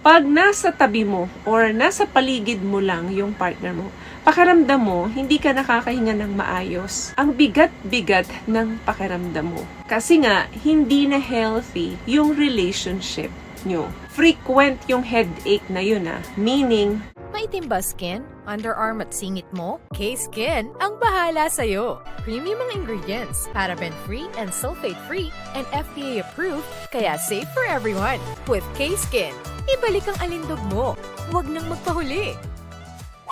Pag nasa tabi mo or nasa paligid mo lang yung partner mo, pakiramdam mo, hindi ka nakakahinga ng maayos. Ang bigat-bigat ng pakiramdam mo. Kasi nga, hindi na healthy yung relationship nyo. Frequent yung headache na yun meaning, Maitim ba skin, underarm at singit mo? K-Skin ang bahala sa'yo. Premium ang ingredients, paraben-free and sulfate-free, and FDA-approved, kaya safe for everyone. With K-Skin, ibalik ang alindog mo. Huwag nang magpahuli.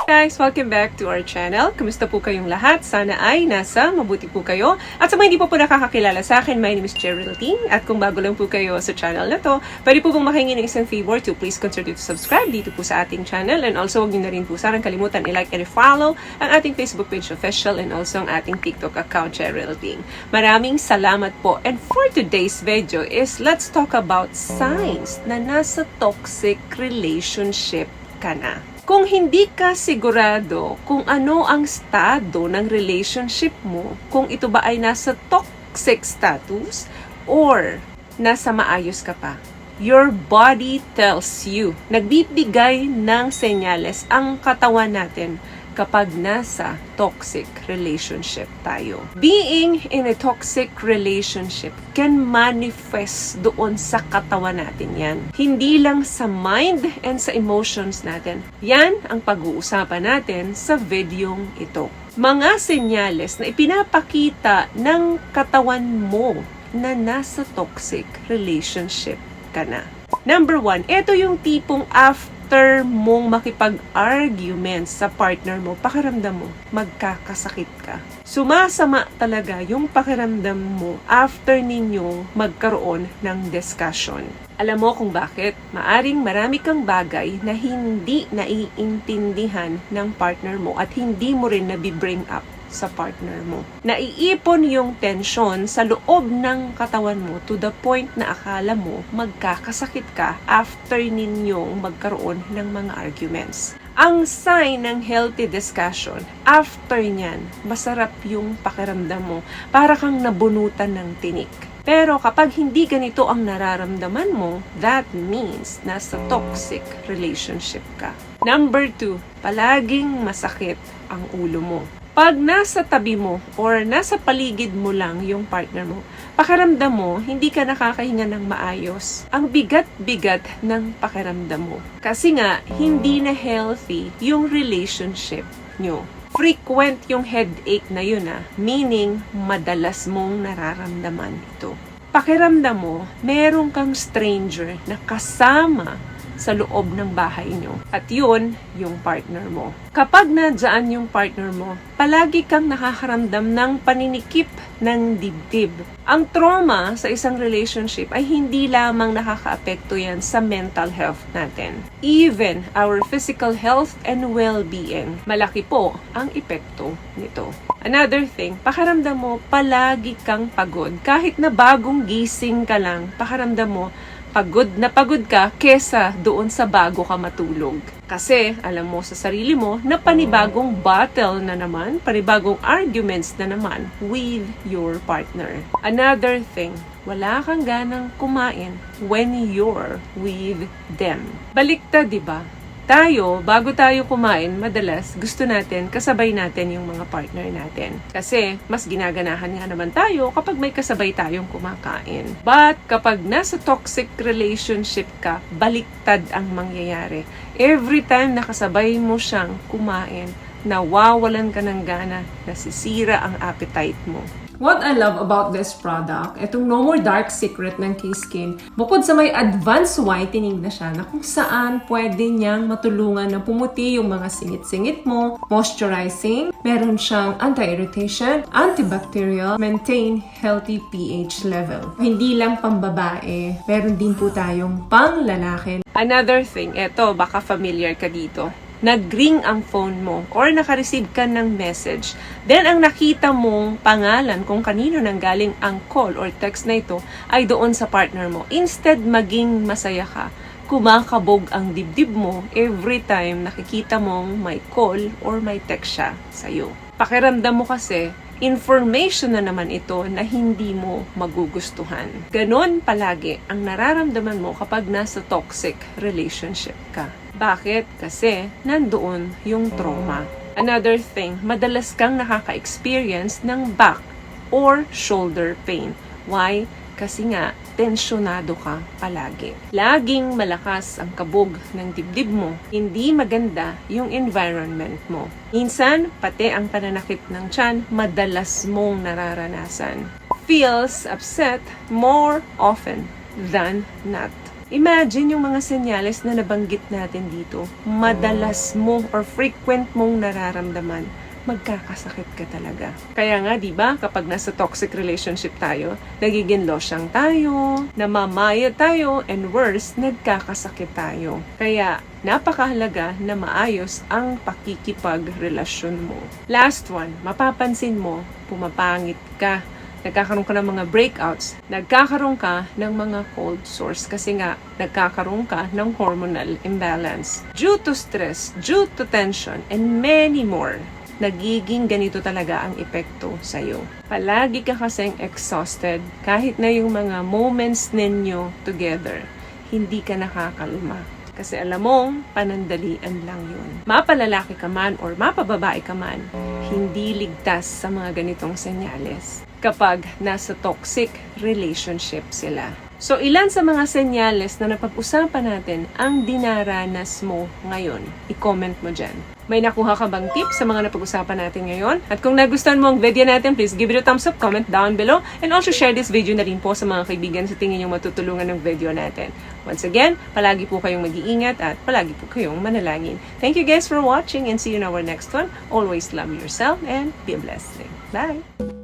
guys, welcome back to our channel. Kumusta po kayong lahat? Sana ay nasa mabuti po kayo. At sa mga hindi po nakakakilala sa akin, my name is Geraldine. At kung bago lang po kayo sa channel na to, pwede po pong makahingi ng isang favor to please consider to subscribe dito po sa ating channel. And also, huwag niyo na rin po sarang kalimutan i-like and i-follow ang ating Facebook page official and also ang ating TikTok account, Geraldine. Maraming salamat po. And for today's video is let's talk about signs na nasa toxic relationship ka na. Kung hindi ka sigurado kung ano ang estado ng relationship mo, kung ito ba ay nasa toxic status or nasa maayos ka pa, your body tells you. Nagbibigay ng senyales ang katawan natin kapag nasa toxic relationship tayo. Being in a toxic relationship can manifest doon sa katawan natin yan. Hindi lang sa mind and sa emotions natin. Yan ang pag-uusapan natin sa videong ito. Mga senyales na ipinapakita ng katawan mo na nasa toxic relationship ka na. Number 1, ito yung tipong after mong makipag-argument sa partner mo, pakiramdam mo, magkakasakit ka. Sumasama talaga yung pakiramdam mo after ninyong magkaroon ng discussion. Alam mo kung bakit? Maaring marami kang bagay na hindi naiintindihan ng partner mo at hindi mo rin nabibring up sa partner mo. Naiipon yung tension sa loob ng katawan mo to the point na akala mo magkakasakit ka after ninyong magkaroon ng mga arguments. Ang sign ng healthy discussion, after nyan, masarap yung pakiramdam mo. Para kang nabunutan ng tinik. Pero kapag hindi ganito ang nararamdaman mo, that means nasa toxic relationship ka. Number 2, palaging masakit ang ulo mo. Pag nasa tabi mo or nasa paligid mo lang yung partner mo, pakiramdam mo, hindi ka nakakahinga ng maayos. Ang bigat-bigat ng pakiramdam mo. Kasi nga, hindi na healthy yung relationship nyo. Frequent yung headache na yun meaning madalas mong nararamdaman ito. Pakiramdam mo, meron kang stranger na kasama sa loob ng bahay nyo. At yun, yung partner mo. Kapag nadyan yung partner mo, palagi kang nakakaramdam ng paninikip ng dibdib. Ang trauma sa isang relationship ay hindi lamang nakakaapekto yan sa mental health natin. Even our physical health and well-being, malaki po ang epekto nito. Another thing, pakiramdam mo palagi kang pagod. Kahit na bagong gising ka lang, pakiramdam mo pagod ka kesa doon sa bago ka matulog. Kasi alam mo sa sarili mo na panibagong battle na naman, panibagong arguments na naman with your partner. Another thing, wala kang ganang kumain when you're with them. Baliktad, di ba? Tayo, bago tayo kumain, madalas gusto natin kasabay natin yung mga partner natin. Kasi mas ginaganahan nga naman tayo kapag may kasabay tayong kumakain. But kapag nasa toxic relationship ka, baliktad ang mangyayari. Every time nakasabay mo siyang kumain, nawawalan ka ng gana, nasisira ang appetite mo. What I love about this product, itong No More Dark Secret ng K-Skin, bukod sa may advanced whitening na siya na kung saan pwede niyang matulungan na pumuti yung mga singit-singit mo, moisturizing, meron siyang anti-irritation, antibacterial, maintain healthy pH level. Hindi lang pambabae, meron din po tayong pang lalaki. Another thing, eto, baka familiar ka dito. Nag-ring ang phone mo or naka-receive ka ng message, then ang nakita mong pangalan kung kanino nanggaling ang call or text na ito ay doon sa partner mo. Instead maging masaya ka, kumakabog ang dibdib mo every time nakikita mong may call or may text siya sa'yo. Pakiramdam mo kasi information na naman ito na hindi mo magugustuhan. Ganon palagi ang nararamdaman mo kapag nasa toxic relationship ka. Bakit? Kasi nandoon yung trauma. Another thing, madalas kang nakaka-experience ng back or shoulder pain. Why? Kasi nga, tensyonado ka palagi. Laging malakas ang kabog ng dibdib mo. Hindi maganda yung environment mo. Minsan, pati ang pananakit ng tiyan, madalas mong nararanasan. Feels upset more often than not. Imagine yung mga senyales na nabanggit natin dito. Madalas mo or frequent mong nararamdaman. Magkakasakit ka talaga. Kaya nga, di ba, kapag nasa toxic relationship tayo, nagiging losyang tayo, namamaya tayo, and worse, nagkakasakit tayo. Kaya, napakahalaga na maayos ang pakikipagrelasyon mo. Last one, mapapansin mo, pumapangit ka. Nagkakaroon ka ng mga breakouts, nagkakaroon ka ng mga cold sores kasi nga nagkakaroon ka ng hormonal imbalance. Due to stress, due to tension, and many more, nagiging ganito talaga ang epekto sa'yo. Palagi ka kasing exhausted kahit na yung mga moments ninyo together, hindi ka nakakalma. Kasi alam mong, panandalian lang yun. Mapalalaki ka man or mapababae ka man, hindi ligtas sa mga ganitong senyales kapag nasa toxic relationship sila. So, ilan sa mga senyales na napag-usapan natin ang dinaranas mo ngayon? I-comment mo dyan. May nakuha ka bang tips sa mga napag-usapan natin ngayon? At kung nagustuhan mo ang video natin, please give it a thumbs up, comment down below, and also share this video na rin po sa mga kaibigan sa tingin nyo matutulungan ng video natin. Once again, palagi po kayong mag-iingat at palagi po kayong manalangin. Thank you guys for watching and see you in our next one. Always love yourself and be a blessing. Bye!